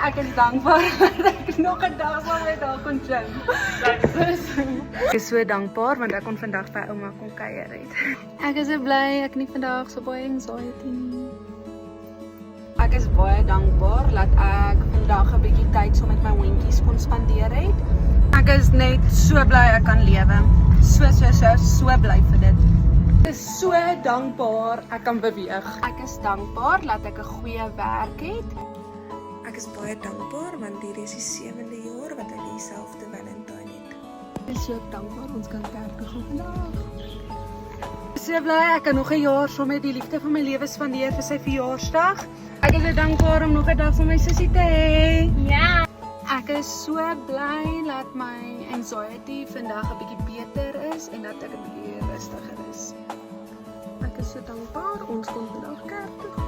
Ek is dankbaar dat ek nog 'n dag saam met haar kon gym. Ek is so dankbaar want ek kon vandag by ouma kom kuier het. Ek is so bly ek nie vandag so baie anxiety nie. Ek is baie dankbaar dat ek vandag 'n bietjie tyd saam met my hondjies kon spandeer het. Ek is net so bly ek kan lewe. So bly vir dit. Ek is so dankbaar ek kan beweeg. Ek is dankbaar dat ek 'n goeie werk het. Ek is baie dankbaar want hierdie is die 7de jaar wat ek dieselfde Valentine het. Ek is so dankbaar ons kan kerk toe gaan vandag. Ek is so bly ek kan nog 'n jaar saam met die liefde van my lewe spandeer vir sy verjaarsdag. Ek is so dankbaar om nog 'n dag van my sussie te hê. Ja. Ek is so bly dat my anxiety vandag 'n bietjie beter is en dat ek 'n bietjie rustiger is. Ek is so dankbaar ons kon vandag kerk toe gaan.